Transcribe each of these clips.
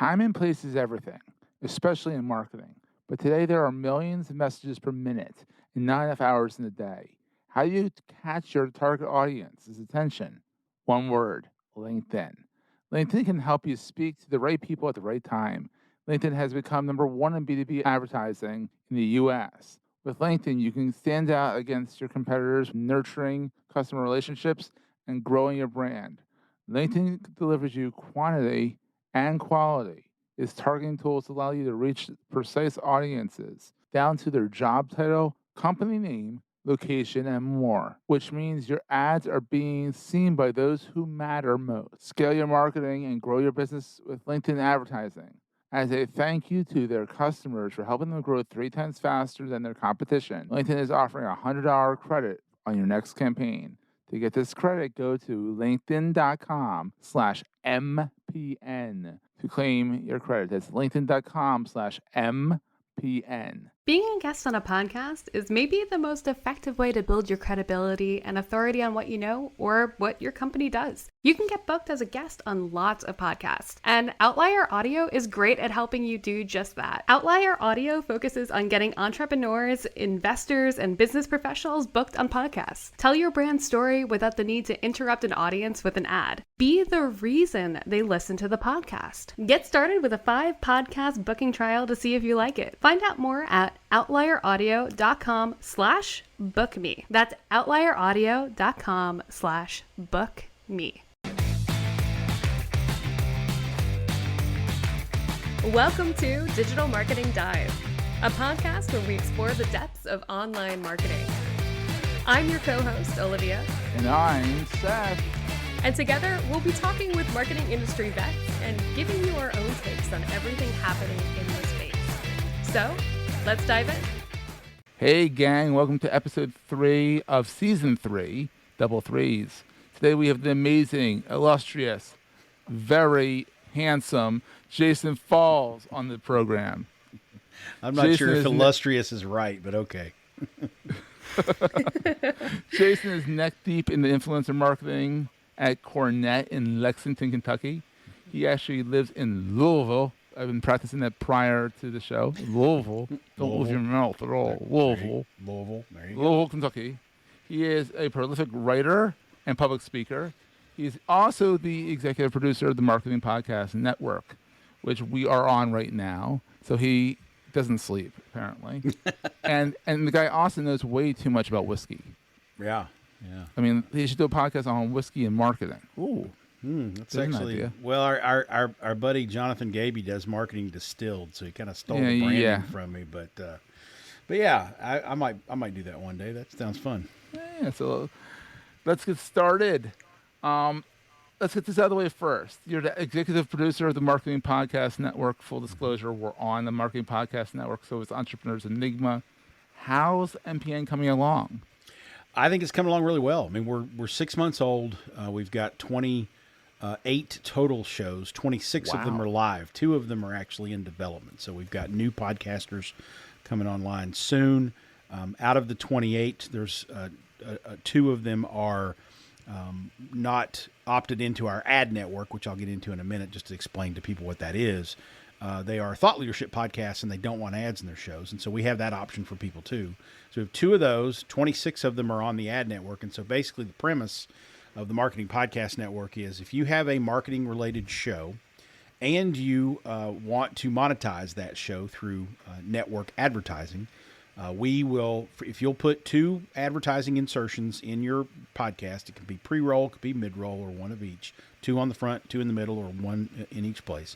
Time and place is everything, especially in marketing. But today there are millions of messages per minute and not enough hours in the day. How do you catch your target audience's attention? One word, LinkedIn. LinkedIn can help you speak to the right people at the right time. LinkedIn has become number one in B2B advertising in the US. With LinkedIn, you can stand out against your competitors, nurturing customer relationships and growing your brand. LinkedIn delivers you quantity and quality. Its targeting tools allow you to reach precise audiences down to their job title, company name, location, and more, which means your ads are being seen by those who matter most. Scale your marketing and grow your business with LinkedIn advertising. As a thank you to their customers for helping them grow 3 times faster than their competition, LinkedIn is offering a $100 credit on your next campaign. To get this credit, go to linkedin.com/MPN to claim your credit. That's linkedin.com/MPN. Being a guest on a podcast is maybe the most effective way to build your credibility and authority on what you know or what your company does. You can get booked as a guest on lots of podcasts, and Outlier Audio is great at helping you do just that. Outlier Audio focuses on getting entrepreneurs, investors, and business professionals booked on podcasts. Tell your brand story without the need to interrupt an audience with an ad. Be the reason they listen to the podcast. Get started with a 5-podcast booking trial to see if you like it. Find out more at outlieraudio.com/bookme. That's outlieraudio.com/bookme. Welcome to Digital Marketing Dive, a podcast where we explore the depths of online marketing. I'm your co-host, Olivia. And I'm Seth. And together, we'll be talking with marketing industry vets and giving you our own takes on everything happening in this space. So, let's dive in. Hey, gang. Welcome to episode 3 of season 3, Double Threes. Today we have the amazing, illustrious, very handsome Jason Falls on the program. I'm not sure if illustrious is right, but okay. Jason is neck deep in the influencer marketing at Cornett in Lexington, Kentucky. He actually lives in Louisville. I've been practicing that prior to the show. Louisville. Don't lose your mouth at all. Louisville. There you go. Louisville, Kentucky. He is a prolific writer and public speaker. He's also the executive producer of the Marketing Podcast Network, which we are on right now. So he doesn't sleep, apparently. and the guy also knows way too much about whiskey. Yeah. I mean, he should do a podcast on whiskey and marketing. Ooh. That's actually well. Our buddy Jonathan Gaby does marketing distilled, so he kind of stole the branding from me. But yeah, I might do that one day. That sounds fun. Yeah. So let's get started. Let's get this out of the way first. You're the executive producer of the Marketing Podcast Network. Full disclosure, we're on the Marketing Podcast Network, so it's Entrepreneur's Enigma. How's MPN coming along? I think it's coming along really well. I mean, we're 6 months old. We've got 28 total shows. 26 of them are live. 2 of them are actually in development. So we've got new podcasters coming online soon. Out of the 28, there's 2 of them are not opted into our ad network, which I'll get into in a minute just to explain to people what that is. They are thought leadership podcasts, and they don't want ads in their shows. And so we have that option for people too. So we have 2 of those. 26 of them are on the ad network. And so basically the premise of the Marketing Podcast Network is if you have a marketing related show and you want to monetize that show through network advertising, we will, if you'll put 2 advertising insertions in your podcast, it can be pre-roll, it could be mid-roll, or one of each, 2 on the front, 2 in the middle, or 1 in each place.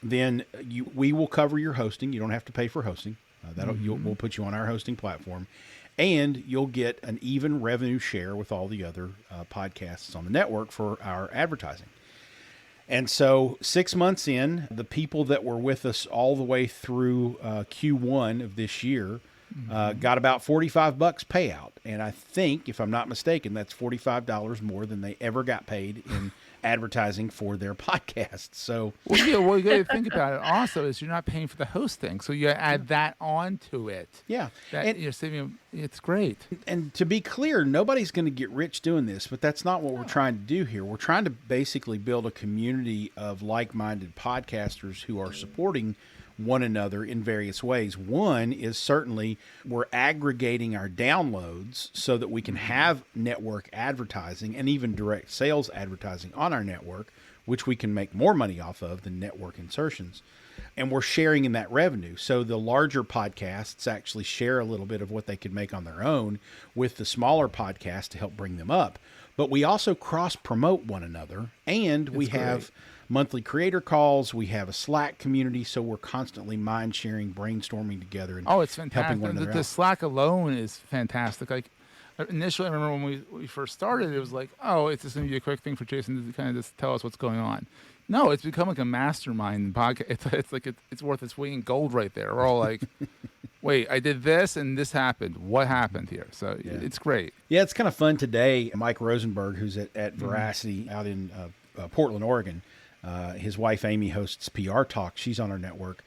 Then we will cover your hosting. You don't have to pay for hosting. We'll put you on our hosting platform, and you'll get an even revenue share with all the other podcasts on the network for our advertising. And so 6 months in, the people that were with us all the way through Q1 of this year got about $45 payout. And I think, if I'm not mistaken, that's $45 more than they ever got paid in advertising for their podcast. So, well, yeah, well, you got to think about it also is you're not paying for the hosting. So you add that onto it. yeah. That And, you're saving, it's great. and to be clear, nobody's going to get rich doing this, but that's not what we're trying to do here. We're trying to basically build a community of like-minded podcasters who are supporting one another in various ways. One is certainly we're aggregating our downloads so that we can have network advertising and even direct sales advertising on our network, which we can make more money off of than network insertions. And we're sharing in that revenue. So the larger podcasts actually share a little bit of what they could make on their own with the smaller podcasts to help bring them up. But we also cross promote one another, and we have monthly creator calls. We have a Slack community, so we're constantly mind sharing, brainstorming together, and Oh, it's helping fantastic. one another The out. Slack alone is fantastic. Like initially, I remember when we first started, it was like, oh, it's just going to be a quick thing for Jason to kind of just tell us what's going on. No, it's become like a mastermind podcast. It's like it's worth its weight in gold right there. We're all like, wait, I did this and this happened. What happened here? So it's great. Yeah, it's kind of fun today. Mike Rosenberg, who's at Veracity out in Portland, Oregon, his wife Amy hosts PR Talk. She's on our network.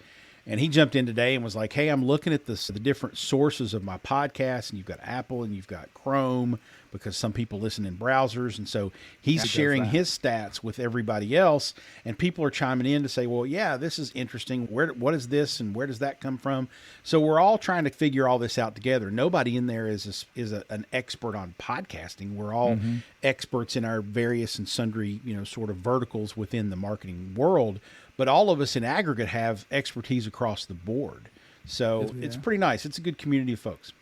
And he jumped in today and was like, hey, I'm looking at the different sources of my podcast, and you've got Apple and you've got Chrome because some people listen in browsers. And so he's sharing his stats with everybody else, and people are chiming in to say, well, yeah, this is interesting. What is this and where does that come from? So we're all trying to figure all this out together. Nobody in there is an expert on podcasting. We're all experts in our various and sundry, sort of verticals within the marketing world. But all of us in aggregate have expertise across the board. So it's pretty nice. It's a good community of folks.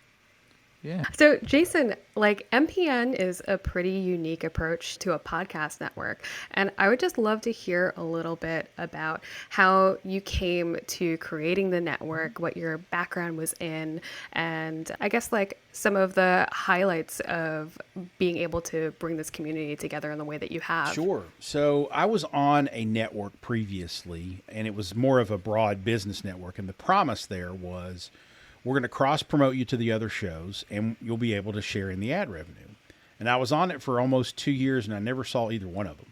Yeah. So, Jason, like MPN is a pretty unique approach to a podcast network. And I would just love to hear a little bit about how you came to creating the network, what your background was in, and I guess like some of the highlights of being able to bring this community together in the way that you have. Sure. So I was on a network previously, and it was more of a broad business network. And the promise there was, we're going to cross promote you to the other shows and you'll be able to share in the ad revenue. And I was on it for almost 2 years and I never saw either one of them.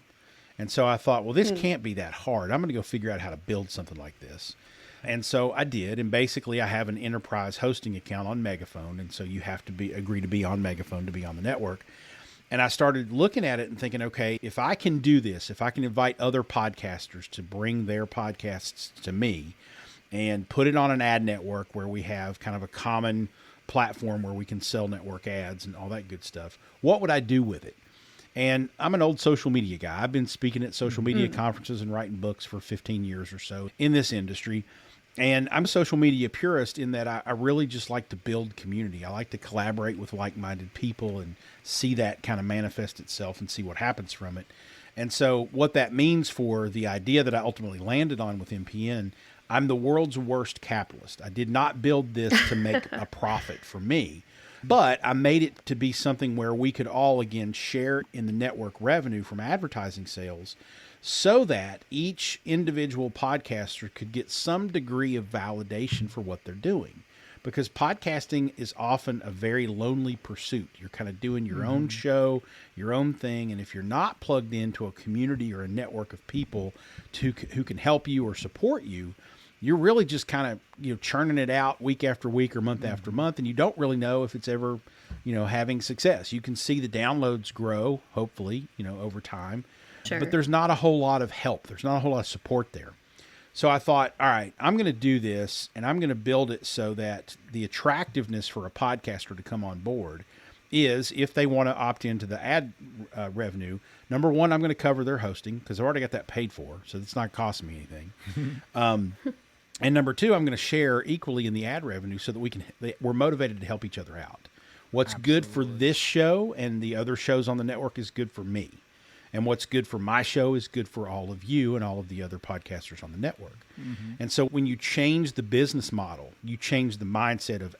And so I thought, well, this can't be that hard. I'm going to go figure out how to build something like this. And so I did. And basically I have an enterprise hosting account on Megaphone. And so you have to agree to be on Megaphone to be on the network. And I started looking at it and thinking, okay, if I can do this, if I can invite other podcasters to bring their podcasts to me, and put it on an ad network where we have kind of a common platform where we can sell network ads and all that good stuff, what would I do with it? And I'm an old social media guy. I've been speaking at social media conferences and writing books for 15 years or so in this industry. And I'm a social media purist in that I really just like to build community. I like to collaborate with like-minded people and see that kind of manifest itself and see what happens from it. And so what that means for the idea that I ultimately landed on with MPN, I'm the world's worst capitalist. I did not build this to make a profit for me, but I made it to be something where we could all, again, share in the network revenue from advertising sales so that each individual podcaster could get some degree of validation for what they're doing. Because podcasting is often a very lonely pursuit. You're kind of doing your own show, your own thing. And if you're not plugged into a community or a network of people who can help you or support you, you're really just kind of, churning it out week after week or month after month. And you don't really know if it's ever, having success. You can see the downloads grow, hopefully, over time. Sure. But there's not a whole lot of help. There's not a whole lot of support there. So I thought, all right, I'm going to do this and I'm going to build it so that the attractiveness for a podcaster to come on board is, if they want to opt into the ad revenue, number one, I'm going to cover their hosting because I've already got that paid for. So it's not costing me anything. And number two, I'm going to share equally in the ad revenue so that we're motivated to help each other out. What's good for this show and the other shows on the network is good for me. And what's good for my show is good for all of you and all of the other podcasters on the network. And so when you change the business model, you change the mindset of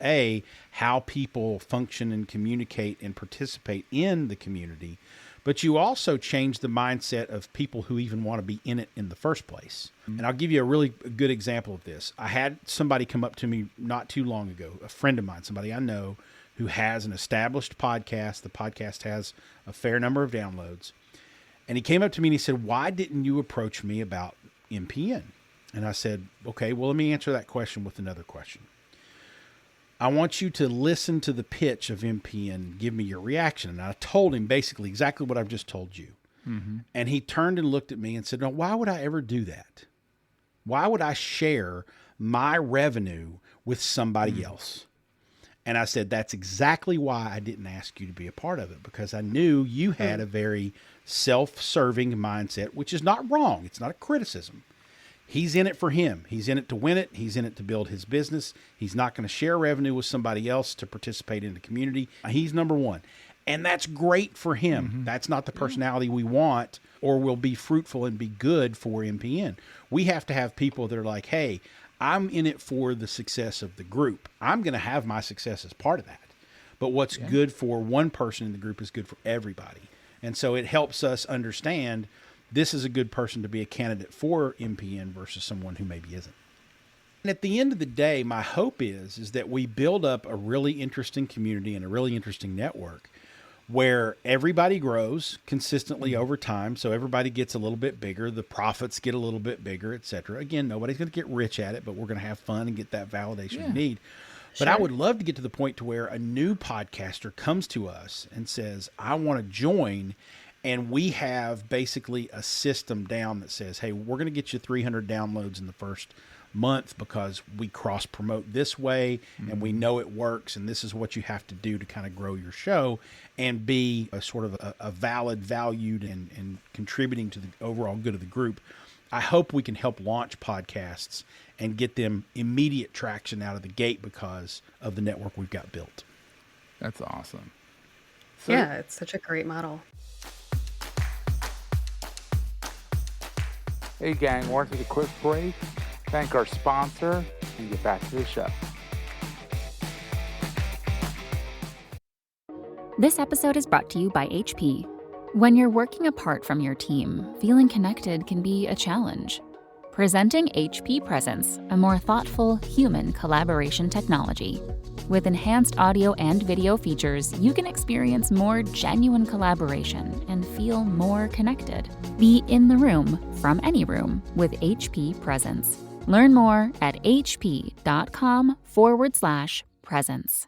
how people function and communicate and participate in the community, but you also change the mindset of people who even want to be in it in the first place. And I'll give you a really good example of this. I had somebody come up to me not too long ago, a friend of mine, somebody I know, who has an established podcast. The podcast has a fair number of downloads. And he came up to me and he said, why didn't you approach me about MPN? And I said, okay, well, let me answer that question with another question. I want you to listen to the pitch of MPN, give me your reaction. And I told him basically exactly what I've just told you. Mm-hmm. And he turned and looked at me and said, no, why would I ever do that? Why would I share my revenue with somebody else? And I said, that's exactly why I didn't ask you to be a part of it, because I knew you had a very self-serving mindset, which is not wrong. It's not a criticism. He's in it for him. He's in it to win it. He's in it to build his business. He's not going to share revenue with somebody else to participate in the community. He's number one. And that's great for him. Mm-hmm. That's not the personality we want or will be fruitful and be good for MPN. We have to have people that are like, hey, I'm in it for the success of the group. I'm going to have my success as part of that. But what's good for one person in the group is good for everybody. And so it helps us understand this is a good person to be a candidate for MPN versus someone who maybe isn't. And at the end of the day, my hope is that we build up a really interesting community and a really interesting network where everybody grows consistently over time. So everybody gets a little bit bigger. The profits get a little bit bigger, et cetera. Again, nobody's going to get rich at it, but we're going to have fun and get that validation we need. But I would love to get to the point to where a new podcaster comes to us and says, I want to join. And we have basically a system down that says, hey, we're going to get you 300 downloads in the first month because we cross promote this way and we know it works. And this is what you have to do to kind of grow your show and be a sort of a valid, valued and contributing to the overall good of the group. I hope we can help launch podcasts and get them immediate traction out of the gate because of the network we've got built. That's awesome. So, yeah, it's such a great model. Hey, gang, we're going to take a quick break, thank our sponsor, and get back to the show. This episode is brought to you by HP. When you're working apart from your team, feeling connected can be a challenge. Presenting HP Presence, a more thoughtful, human collaboration technology. With enhanced audio and video features, you can experience more genuine collaboration and feel more connected. Be in the room from any room with HP Presence. Learn more at hp.com/presence.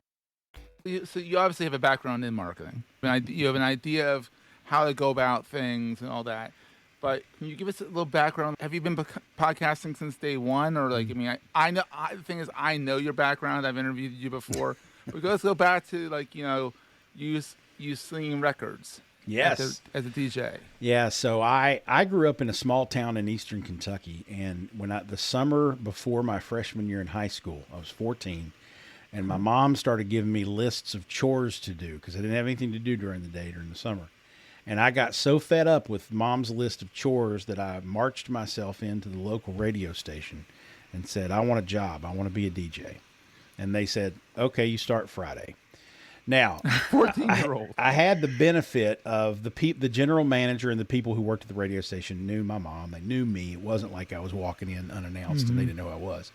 So you obviously have a background in marketing. You have an idea of how to go about things and all that. But can you give us a little background? Have you been podcasting since day one? Or like, I mean, I know, the thing is, I know your background. I've interviewed you before. But let's go back to like, you slinging records. Yes. As a DJ. Yeah. So I grew up in a small town in eastern Kentucky. And the summer before my freshman year in high school, I was 14. And my mom started giving me lists of chores to do because I didn't have anything to do during the day during the summer. And I got so fed up with mom's list of chores that I marched myself into the local radio station and said, I want a job. I want to be a DJ. And they said, okay, you start Friday. Now, 14-year-old. I had the benefit of the general manager and the people who worked at the radio station knew my mom. They knew me. It wasn't like I was walking in unannounced and they didn't know who I was.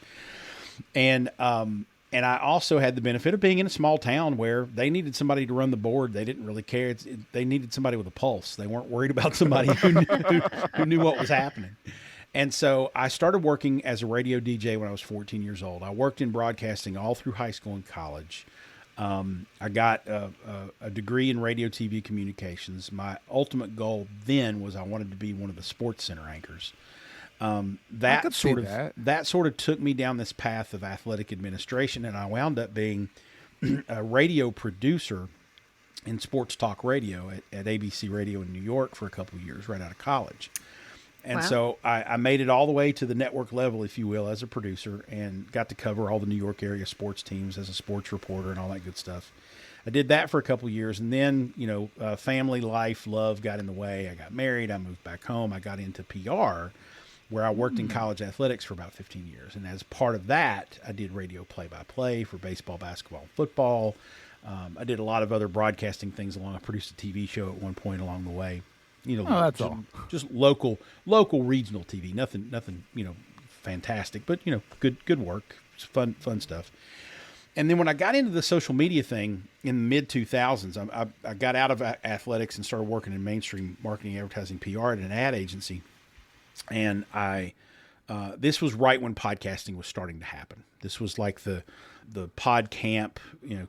And I also had the benefit of being in a small town where they needed somebody to run the board. They didn't really care. They needed somebody with a pulse. They weren't worried about somebody who knew what was happening. And so I started working as a radio DJ when I was 14 years old. I worked in broadcasting all through high school and college. I got a degree in radio, TV communications. My ultimate goal then was I wanted to be one of the Sports Center anchors. That sort of took me down this path of athletic administration, and I wound up being a radio producer in sports talk radio at ABC Radio in New York for a couple of years right out of college. And so I made it all the way to the network level, if you will, as a producer, and got to cover all the New York area sports teams as a sports reporter and all that good stuff. I did that for a couple of years, and then, family life, love got in the way. I got married. I moved back home. I got into PR, where I worked in college athletics for about 15 years. And as part of that, I did radio play-by-play for baseball, basketball, and football. I did a lot of other broadcasting things along. I produced a TV show at one point along the way. That's all. Just local regional TV. Nothing, fantastic, but good work. It's fun stuff. And then when I got into the social media thing in the mid 2000s, I got out of athletics and started working in mainstream marketing, advertising, PR at an ad agency. And this was right when podcasting was starting to happen. This was like the pod camp,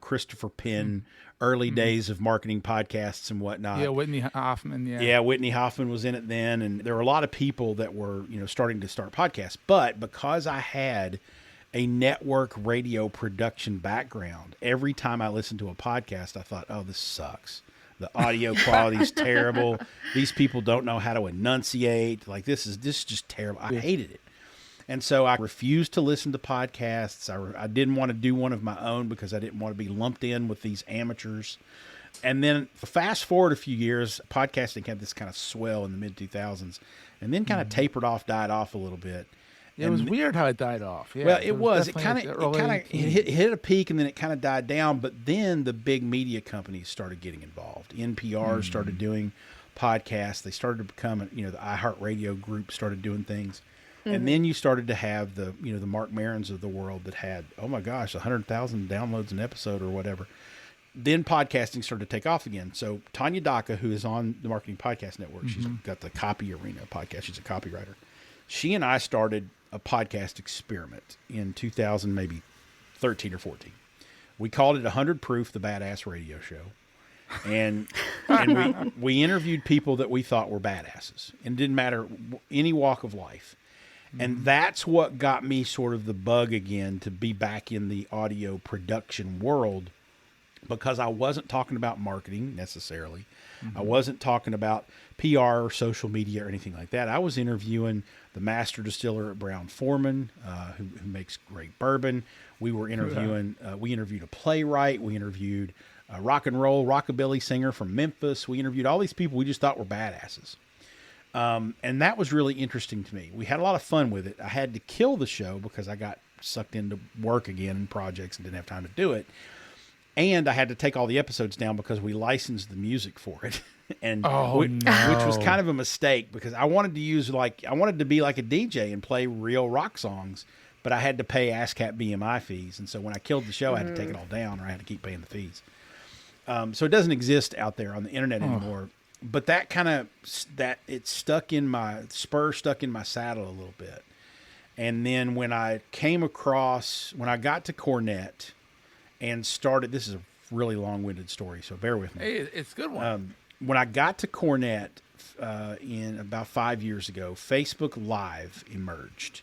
Christopher Penn, early days of marketing podcasts and whatnot. Yeah, Whitney Hoffman. Yeah, Whitney Hoffman was in it then. And there were a lot of people that were, starting to start podcasts. But because I had a network radio production background, every time I listened to a podcast, I thought, oh, this sucks. The audio quality is terrible. These people don't know how to enunciate. Like, this is just terrible. I hated it. And so I refused to listen to podcasts. I didn't want to do one of my own because I didn't want to be lumped in with these amateurs. And then fast forward a few years, podcasting had this kind of swell in the mid 2000s and then kind of tapered off, died off a little bit. It was weird how it died off. Yeah, well, it was. It kind of hit a peak and then it kind of died down. But then the big media companies started getting involved. NPR started doing podcasts. They started to become, the iHeartRadio group started doing things. And then you started to have the Mark Marons of the world that had, oh my gosh, 100,000 downloads an episode or whatever. Then podcasting started to take off again. So Tanya Daka, who is on the Marketing Podcast Network, she's got the Copy Arena podcast. She's a copywriter. She and I started a podcast experiment in 2000, maybe 13 or 14. We called it 100 Proof, the Badass Radio Show. And we interviewed people that we thought were badasses. And it didn't matter any walk of life. And that's what got me sort of the bug again to be back in the audio production world, because I wasn't talking about marketing necessarily. I wasn't talking about PR or social media or anything like that. I was interviewing the master distiller at Brown Forman, who makes great bourbon. We were interviewing, we interviewed a playwright. We interviewed a rock and roll rockabilly singer from Memphis. We interviewed all these people we just thought were badasses. And that was really interesting to me. We had a lot of fun with it. I had to kill the show because I got sucked into work again and projects and didn't have time to do it. And I had to take all the episodes down because we licensed the music for it. And which was kind of a mistake because I wanted to be like a DJ and play real rock songs, but I had to pay ASCAP BMI fees. And so when I killed the show, I had to take it all down or I had to keep paying the fees. So it doesn't exist out there on the internet anymore. But that it stuck in my saddle a little bit. And then when I got to Cornette and started, this is a really long-winded story, so bear with me. Hey, it's a good one. When I got to Cornette in about 5 years ago, Facebook Live emerged.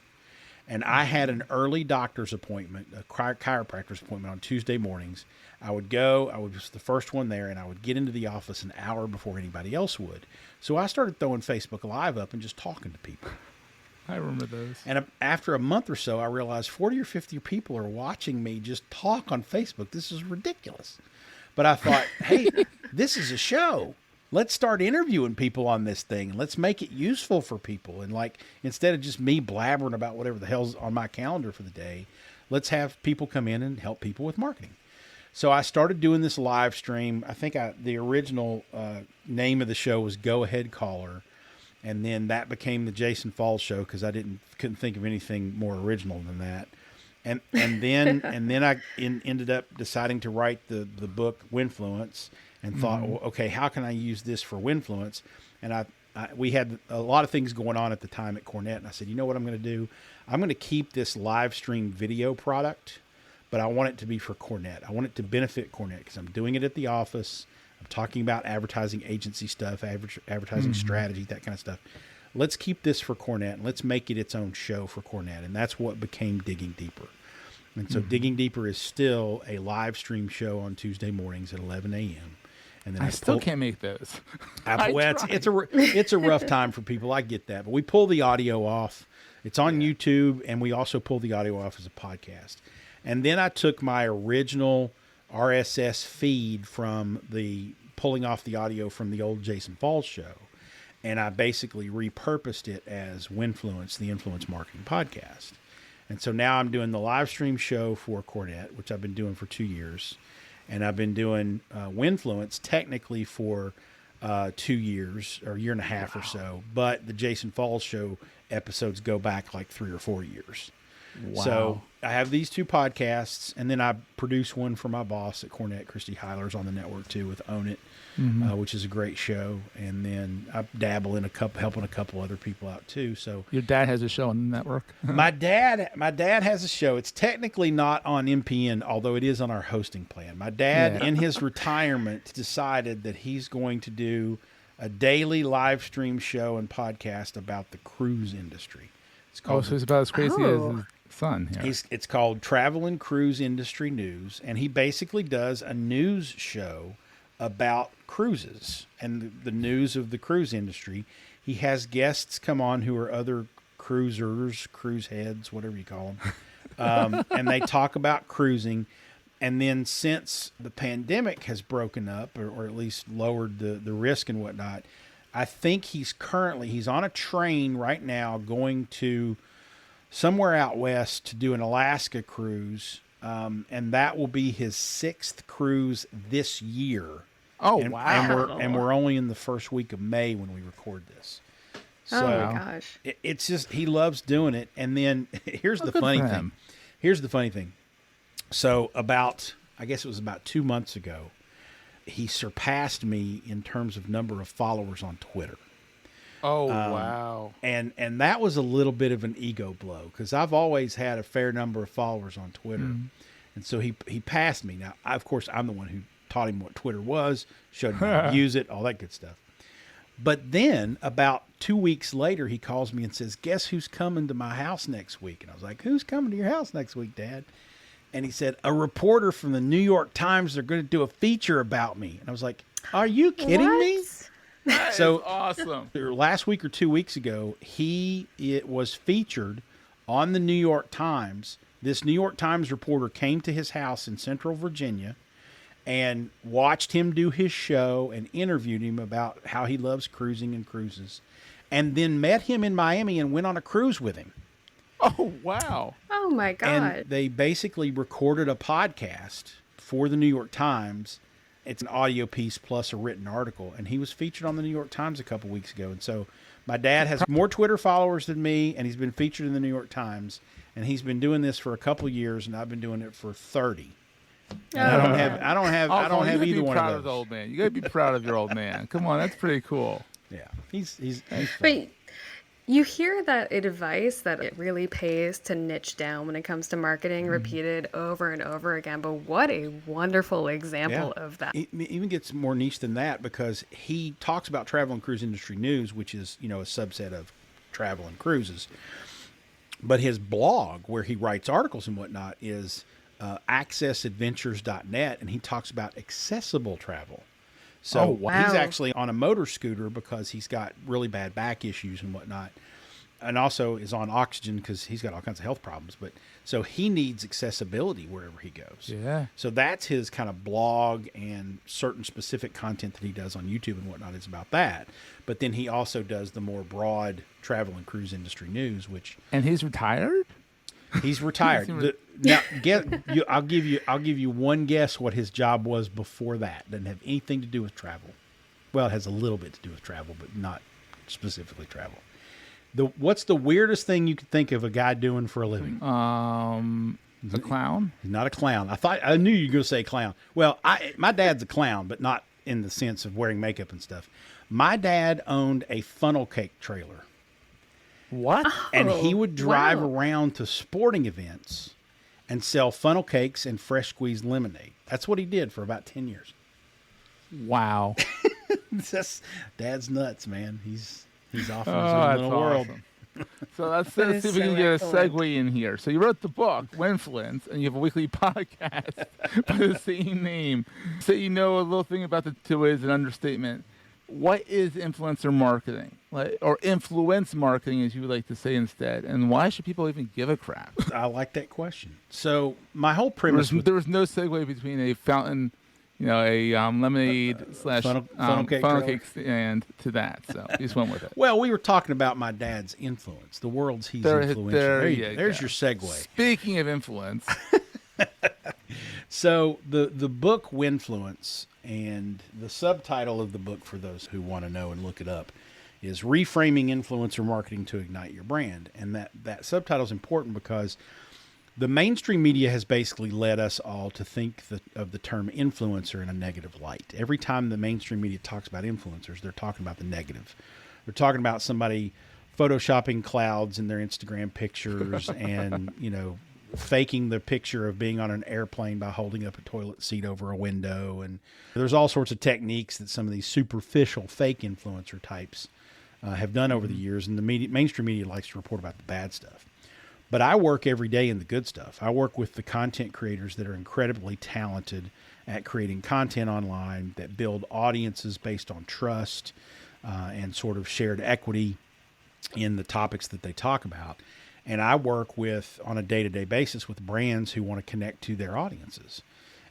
And I had an early doctor's appointment, a chiropractor's appointment on Tuesday mornings. I was the first one there, and I would get into the office an hour before anybody else would. So I started throwing Facebook Live up and just talking to people. I remember those. And after a month or so, I realized 40 or 50 people are watching me just talk on Facebook. This is ridiculous. But I thought, hey, this is a show. Let's start interviewing people on this thing and let's make it useful for people. And instead of just me blabbering about whatever the hell's on my calendar for the day, let's have people come in and help people with marketing. So I started doing this live stream. I think the original name of the show was Go Ahead Caller. And then that became the Jason Falls Show because I couldn't think of anything more original than that. And then I ended up deciding to write the book Winfluence and thought, well, okay, how can I use this for Winfluence? And we had a lot of things going on at the time at Cornette. And I said, you know what I'm going to do? I'm going to keep this live stream video product, but I want it to be for Cornette. I want it to benefit Cornette because I'm doing it at the office. I'm talking about advertising agency stuff, advertising strategy, that kind of stuff. Let's keep this for Cornette and let's make it its own show for Cornette. And that's what became Digging Deeper. And so Digging Deeper is still a live stream show on Tuesday mornings at 11 a.m. And then I still can't make those. It's a rough time for people. I get that. But we pull the audio off. It's on YouTube, and we also pull the audio off as a podcast. And then I took my original RSS feed from pulling off the audio from the old Jason Falls show, and I basically repurposed it as Winfluence, the influence marketing podcast. And so now I'm doing the live stream show for Cornette, which I've been doing for 2 years. And I've been doing Winfluence technically for 2 years or a year and a half or so. But the Jason Falls show episodes go back like 3 or 4 years. Wow. So I have these 2 podcasts, and then I produce one for my boss at Cornett, Christy Heiler's on the network too with Own It, which is a great show. And then I dabble in helping a couple other people out too. So Your dad has a show on the network. my dad has a show. It's technically not on MPN, although it is on our hosting plan. My dad, in his retirement, decided that he's going to do a daily live stream show and podcast about the cruise industry. It's called So it's about as crazy as his son here. It's called Travel and Cruise Industry News, and he basically does a news show about cruises and the news of the cruise industry. He has guests come on who are other cruisers, cruise heads, whatever you call them, and they talk about cruising. And then since the pandemic has broken up, or at least lowered the risk and whatnot, I think he's on a train right now going to somewhere out west to do an Alaska cruise. And that will be his 6th cruise this year. Oh, and, wow. And we're only in the first week of May when we record this. So oh, my gosh. It's just, he loves doing it. And then here's the funny thing. Here's the funny thing. So I guess it was about 2 months ago, he surpassed me in terms of number of followers on Twitter. Oh, wow. And that was a little bit of an ego blow because I've always had a fair number of followers on Twitter. And so he passed me. Now, of course, I'm the one who taught him what Twitter was, showed him how to use it, all that good stuff. But then about 2 weeks later, he calls me and says, "Guess who's coming to my house next week?" And I was like, "Who's coming to your house next week, Dad?" And he said, "A reporter from the New York Times. They're going to do a feature about me." And I was like, "Are you kidding me?" So awesome. Last week or 2 weeks ago, it was featured on the New York Times. This New York Times reporter came to his house in Central Virginia and watched him do his show and interviewed him about how he loves cruising and cruises, and then met him in Miami and went on a cruise with him. Oh, wow. Oh, my God. And they basically recorded a podcast for the New York Times. It's an audio piece plus a written article, and he was featured on the New York Times a couple weeks ago. And so my dad has more Twitter followers than me, and he's been featured in the New York Times, and he's been doing this for a couple of years, and I've been doing it for 30. And I don't have either one of those. The old man. You got to be proud of your old man. Come on, that's pretty cool. Yeah, he's But you hear that advice that it really pays to niche down when it comes to marketing, repeated over and over again. But what a wonderful example of that. It even gets more niche than that because he talks about travel and cruise industry news, which is, a subset of travel and cruises. But his blog, where he writes articles and whatnot, is accessadventures.net, and he talks about accessible travel. So he's actually on a motor scooter because he's got really bad back issues and whatnot, and also is on oxygen because he's got all kinds of health problems. But so he needs accessibility wherever he goes. Yeah. So that's his kind of blog, and certain specific content that he does on YouTube and whatnot is about that. But then he also does the more broad travel and cruise industry news, which And he's retired? he's retired. I'll give you one guess what his job was before that. Doesn't have anything to do with travel. Well, it has a little bit to do with travel, but not specifically travel. What's the weirdest thing you could think of a guy doing for a living? A clown? He's not a clown. I knew you were going to say clown. Well, my dad's a clown, but not in the sense of wearing makeup and stuff. My dad owned a funnel cake trailer. What? And he would drive around to sporting events and sell funnel cakes and fresh squeezed lemonade. That's what he did for about 10 years. Wow. Dad's nuts, man. He's off in his own little world. So let's see if we can get a segue in here. So you wrote the book, Winfluence, and you have a weekly podcast by the same name. So you know a little thing about the two is an understatement. What is influencer marketing, or influence marketing, as you would like to say instead, and why should people even give a crap? I like that question. So my whole premise there was no segue between a fountain, a lemonade / funnel cake stand to that. So you just went with it. Well, we were talking about my dad's influence, the world's he's influential. There's your segue. Speaking of influence. So the book Winfluence, and the subtitle of the book, for those who want to know and look it up, is Reframing Influencer Marketing to Ignite Your Brand. And that subtitle is important because the mainstream media has basically led us all to think of the term influencer in a negative light. Every time the mainstream media talks about influencers, they're talking about the negative. They're talking about somebody photoshopping clouds in their Instagram pictures and, faking the picture of being on an airplane by holding up a toilet seat over a window. And there's all sorts of techniques that some of these superficial fake influencer types have done over the years. And the mainstream media likes to report about the bad stuff. But I work every day in the good stuff. I work with the content creators that are incredibly talented at creating content online that build audiences based on trust and sort of shared equity in the topics that they talk about. And I work on a day-to-day basis with brands who want to connect to their audiences.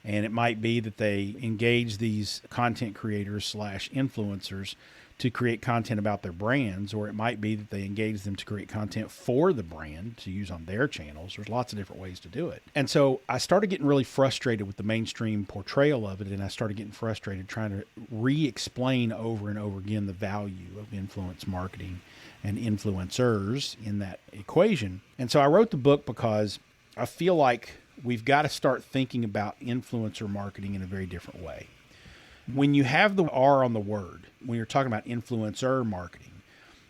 And it might be that they engage these content creators / influencers to create content about their brands, or it might be that they engage them to create content for the brand to use on their channels. There's lots of different ways to do it. And so I started getting really frustrated with the mainstream portrayal of it, and I started getting frustrated trying to re-explain over and over again the value of influence marketing and influencers in that equation. And so I wrote the book because I feel like we've got to start thinking about influencer marketing in a very different way. When you have the R on the word, when you're talking about influencer marketing,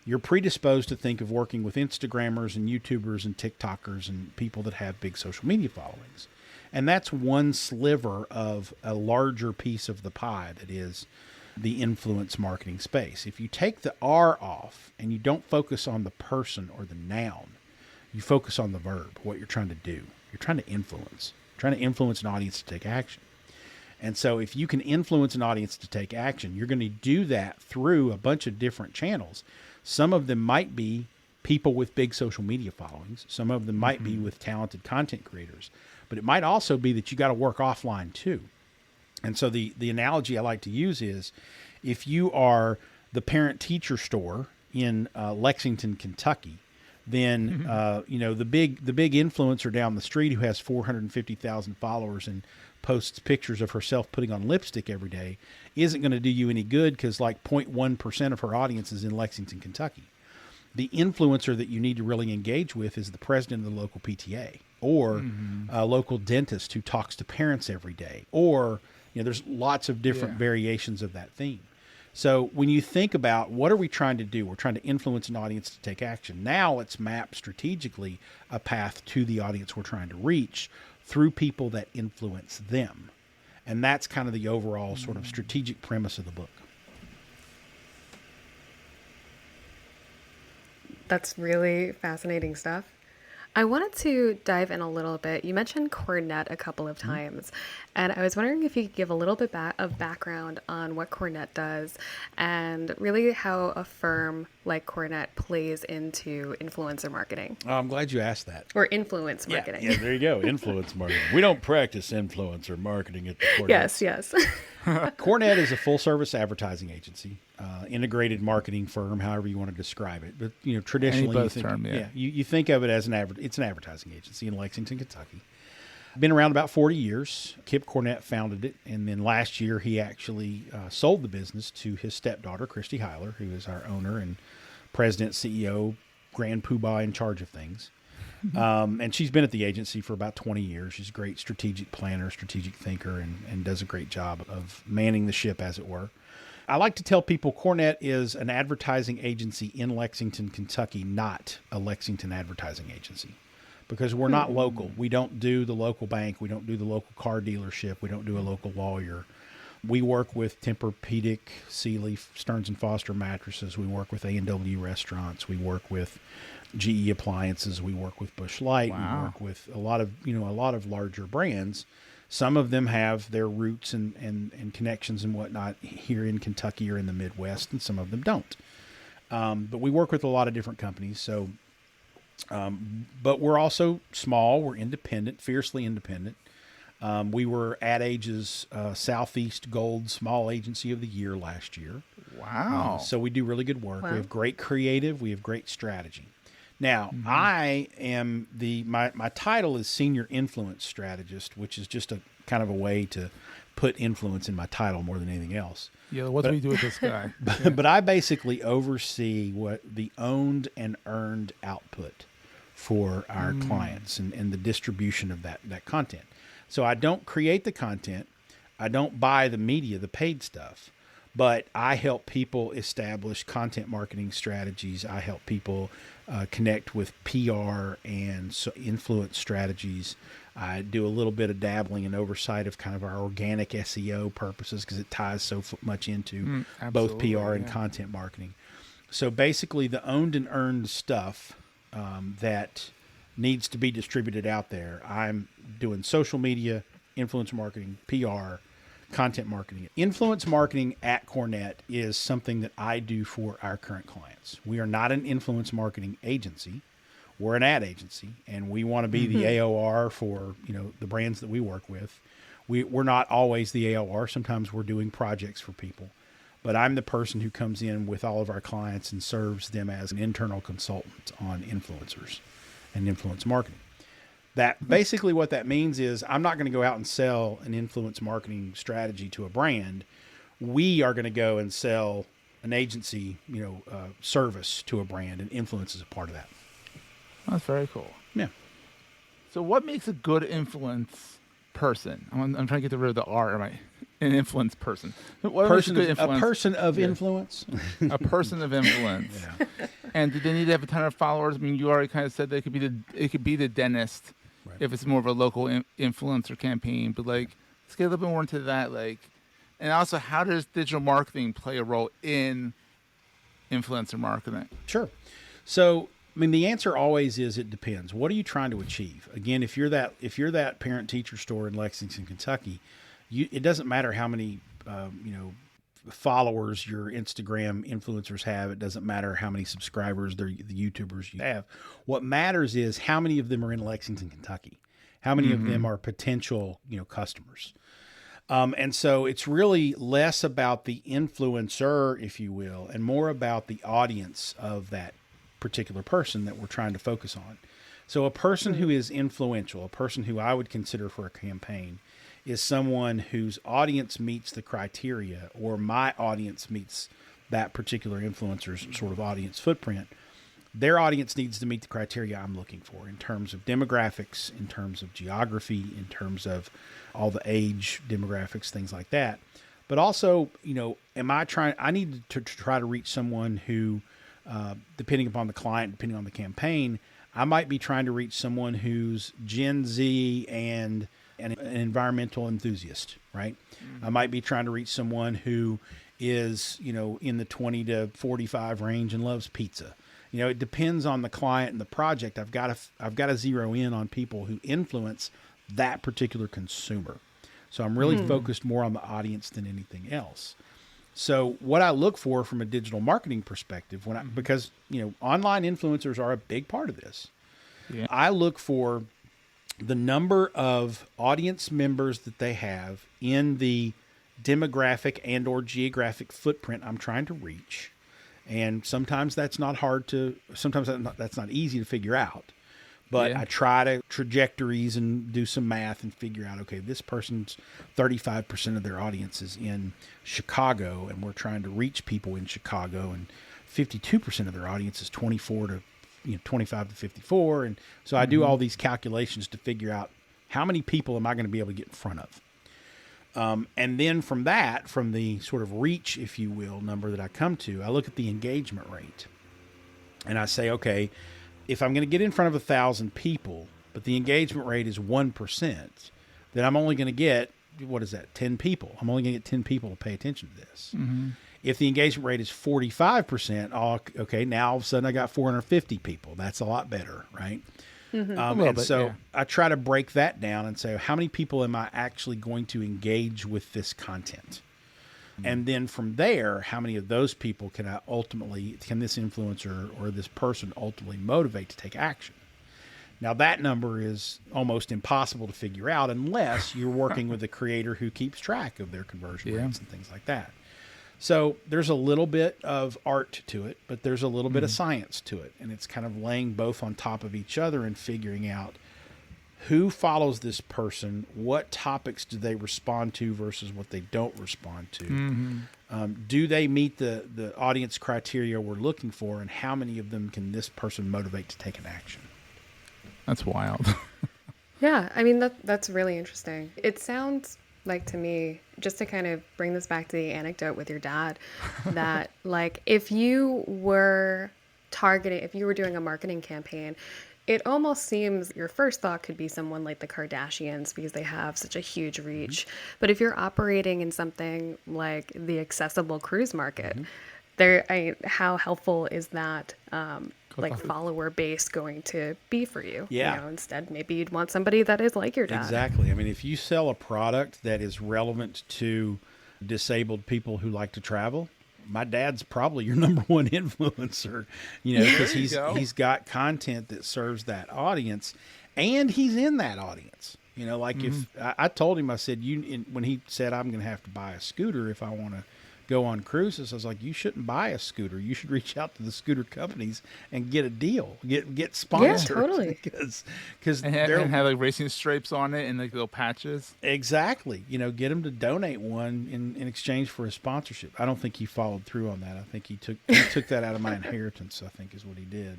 you're predisposed to think of working with Instagrammers and YouTubers and TikTokers and people that have big social media followings. And that's one sliver of a larger piece of the pie that is the influence marketing space. If you take the R off and you don't focus on the person or the noun, you focus on the verb, what you're trying to do. You're trying to influence. You're trying to influence an audience to take action. And so if you can influence an audience to take action, you're going to do that through a bunch of different channels. Some of them might be people with big social media followings. Some of them might be with talented content creators. But it might also be that you got to work offline too. And so the analogy I like to use is if you are the parent-teacher store in Lexington, Kentucky, then the big influencer down the street who has 450,000 followers and posts pictures of herself putting on lipstick every day isn't going to do you any good because like 0.1% of her audience is in Lexington, Kentucky. The influencer that you need to really engage with is the president of the local PTA or a local dentist who talks to parents every day, or there's lots of different variations of that theme. So when you think about what are we trying to do, we're trying to influence an audience to take action. Now let's map strategically a path to the audience we're trying to reach through people that influence them. And that's kind of the overall sort of strategic premise of the book. That's really fascinating stuff. I wanted to dive in a little bit. You mentioned Cornet a couple of times, and I was wondering if you could give a little bit of background on what Cornet does and really how a firm like Cornet plays into influencer marketing. Oh, I'm glad you asked that. Or influence marketing. Yeah, there you go. Influence marketing. We don't practice influencer marketing at the Cornet. Yes. Cornet is a full-service advertising agency, integrated marketing firm, however you want to describe it. But traditionally, you think of it as it's an advertising agency in Lexington, Kentucky. Been around about 40 years. Kip Cornet founded it, and then last year he actually sold the business to his stepdaughter, Christy Heiler, who is our owner and president, CEO, grand poobah in charge of things. And she's been at the agency for about 20 years. She's a great strategic planner, strategic thinker, and does a great job of manning the ship, as it were. I like to tell people Cornet is an advertising agency in Lexington, Kentucky, not a Lexington advertising agency, because we're not local. We don't do the local bank. We don't do the local car dealership. We don't do a local lawyer. We work with Tempur-Pedic, Sealy, Stearns & Foster mattresses. We work with A&W restaurants. We work with GE appliances. We work with Busch Light. Wow. We work with a lot of larger brands. Some of them have their roots and connections and whatnot here in Kentucky or in the Midwest, and some of them don't. But we work with a lot of different companies. So, but we're also small. We're independent, fiercely independent. We were Ad Age's Southeast Gold Small Agency of the Year last year. Wow. So we do really good work. Wow. We have great creative. We have great strategy. Now, I am my title is Senior Influence Strategist, which is just a kind of a way to put influence in my title more than anything else. Yeah, what do we do with this guy? But I basically oversee what the owned and earned output for our clients and the distribution of that content. So I don't create the content. I don't buy the media, the paid stuff, but I help people establish content marketing strategies. I help people connect with PR and influence strategies. I do a little bit of dabbling and oversight of kind of our organic SEO purposes because it ties so much into both PR and content marketing. So basically the owned and earned stuff that needs to be distributed out there, I'm doing social media, influence marketing, PR, content marketing. Influence marketing at Cornet is something that I do for our current clients. We are not an influence marketing agency. We're an ad agency, and we want to be the AOR for, the brands that we work with. We're not always the AOR. Sometimes we're doing projects for people, but I'm the person who comes in with all of our clients and serves them as an internal consultant on influencers and influence marketing. That basically what that means is I'm not going to go out and sell an influence marketing strategy to a brand. We are going to go and sell an agency, service to a brand, and influence is a part of that. That's very cool. Yeah. So what makes a good influence person? I'm trying to get rid of the R. An influence person. What makes a good influence? A person of influence. A person of influence. Yeah. And do they need to have a ton of followers? I mean, you already kind of said that it could be the dentist if it's more of a local influencer campaign. But let's get a little bit more into that. And also, how does digital marketing play a role in influencer marketing? Sure. So, the answer always is it depends. What are you trying to achieve? Again, if you're that parent teacher store in Lexington, Kentucky, it doesn't matter how many followers your Instagram influencers have. It doesn't matter how many subscribers the YouTubers you have. What matters is how many of them are in Lexington, Kentucky. How many of them are potential customers. And so it's really less about the influencer, if you will, and more about the audience of that particular person that we're trying to focus on. So a person who is influential, a person who I would consider for a campaign, is someone whose audience meets the criteria, or my audience meets that particular influencer's sort of audience footprint. Their audience needs to meet the criteria I'm looking for in terms of demographics, in terms of geography, in terms of all the age demographics, things like that. But also, I need to try to reach someone who, depending upon the client, depending on the campaign, I might be trying to reach someone who's Gen Z and an environmental enthusiast, right? I might be trying to reach someone who is, in the 20 to 45 range and loves pizza. It depends on the client and the project. I've got to zero in on people who influence that particular consumer. So I'm really focused more on the audience than anything else. So what I look for from a digital marketing perspective, because online influencers are a big part of this. Yeah. I look for the number of audience members that they have in the demographic and or geographic footprint I'm trying to reach. And sometimes that's not that's not easy to figure out. But I try to trajectories and do some math and figure out, okay, this person's 35% of their audience is in Chicago, and we're trying to reach people in Chicago, and 52% of their audience is 24 to 25 to 54. And so I do all these calculations to figure out how many people am I going to be able to get in front of. And then from the sort of reach, if you will, number that I come to, I look at the engagement rate. And I say, okay, if I'm going to get in front of 1,000 people, but the engagement rate is 1%, then I'm only going to get, 10 people. I'm only going to get 10 people to pay attention to this. Mm-hmm. If the engagement rate is 45%, okay, now all of a sudden I got 450 people. That's a lot better, right? Mm-hmm. I try to break that down and say, how many people am I actually going to engage with this content? Mm-hmm. And then from there, how many of those people can this influencer or this person ultimately motivate to take action? Now that number is almost impossible to figure out unless you're working with a creator who keeps track of their conversion rates and things like that. So there's a little bit of art to it, but there's a little bit of science to it. And it's kind of laying both on top of each other and figuring out who follows this person, what topics do they respond to versus what they don't respond to. Do they meet the audience criteria we're looking for, and how many of them can this person motivate to take an action? That's wild. Yeah, I mean, that's really interesting. It sounds like to me, just to kind of bring this back to the anecdote with your dad, that like if you were doing a marketing campaign, it almost seems your first thought could be someone like the Kardashians because they have such a huge reach. But if you're operating in something like the accessible cruise market, how helpful is that like follower base going to be for you? Yeah. You know, instead, maybe you'd want somebody that is like your dad. Exactly. I mean, if you sell a product that is relevant to disabled people who like to travel, my dad's probably your number one influencer, you know, because he's got content that serves that audience, and he's in that audience. You know, like if I told him, I said, when he said I'm going to have to buy a scooter if I want to go on cruises, I was like, you shouldn't buy a scooter. You should reach out to the scooter companies and get a deal, get sponsored. Yeah, totally. Because and have like racing stripes on it and like little patches. Exactly. You know, get him to donate one in exchange for a sponsorship. I don't think he followed through on that. I think he took that out of my inheritance, I think is what he did.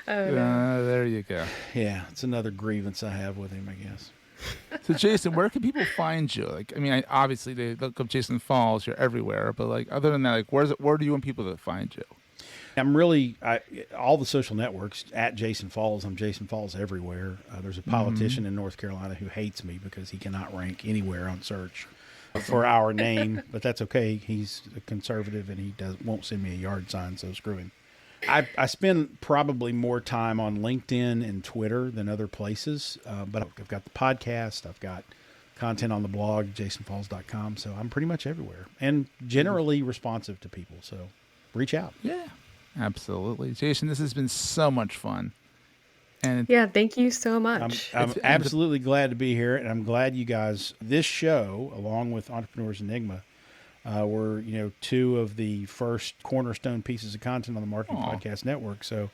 But, there you go. Yeah, it's another grievance I have with him, I guess. So Jason, where can people find you? Like, I mean, obviously they look up Jason Falls. You're everywhere, but like, other than that, like, where do you want people to find you? I'm really all the social networks at Jason Falls. I'm Jason Falls everywhere. There's a politician in North Carolina who hates me because he cannot rank anywhere on search for our name, but that's okay. He's a conservative and he won't send me a yard sign, so screw him. I spend probably more time on LinkedIn and Twitter than other places, but I've got the podcast. I've got content on the blog, jasonfalls.com. So I'm pretty much everywhere and generally responsive to people. So reach out. Yeah, absolutely. Jason, this has been so much fun. And yeah, thank you so much. I'm absolutely glad to be here, and I'm glad you guys, this show, along with Entrepreneur's Enigma, were, you know, two of the first cornerstone pieces of content on the Marketing Podcast Network. So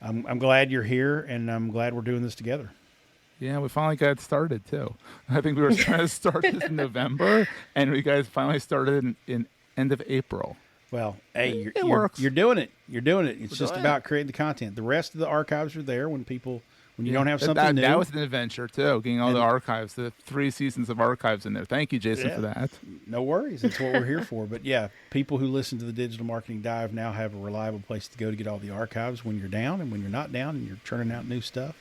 I'm glad you're here, and I'm glad we're doing this together. Yeah, we finally got started too. I think we were trying to start this in November, and we guys finally started in end of April. Well, hey, it works. You're doing it. You're doing it. It's just about creating the content. The rest of the archives are there when you don't have something new. That was an adventure too, getting all the archives, the 3 seasons of archives in there. Thank you, Jason, for that. No worries. That's what we're here for. But yeah, people who listen to the Digital Marketing Dive now have a reliable place to go to get all the archives when you're down and when you're not down and you're churning out new stuff.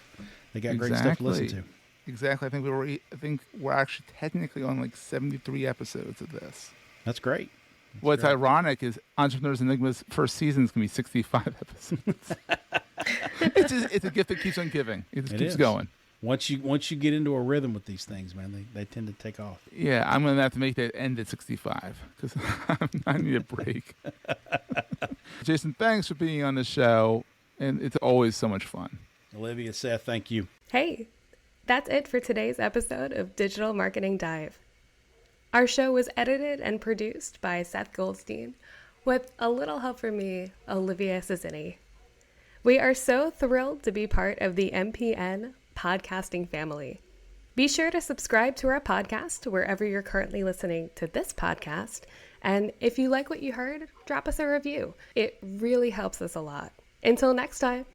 They got great stuff to listen to. Exactly. I think we're actually technically on like 73 episodes of this. That's great. What's ironic is Entrepreneur's Enigma's first season is going to be 65 episodes. It's a gift that keeps on giving. It keeps going. Once you get into a rhythm with these things, man, they tend to take off. Yeah, I'm going to have to make that end at 65 because I need a break. Jason, thanks for being on the show, and it's always so much fun. Olivia, Seth, thank you. Hey, that's it for today's episode of Digital Marketing Dive. Our show was edited and produced by Seth Goldstein, with a little help from me, Olivia Cizzini. We are so thrilled to be part of the MPN podcasting family. Be sure to subscribe to our podcast wherever you're currently listening to this podcast. And if you like what you heard, drop us a review. It really helps us a lot. Until next time.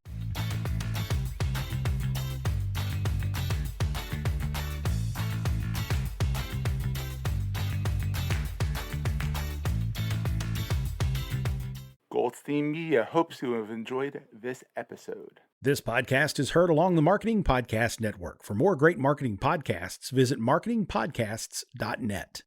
Goldstein Media hopes you have enjoyed this episode. This podcast is heard along the Marketing Podcast Network. For more great marketing podcasts, visit marketingpodcasts.net.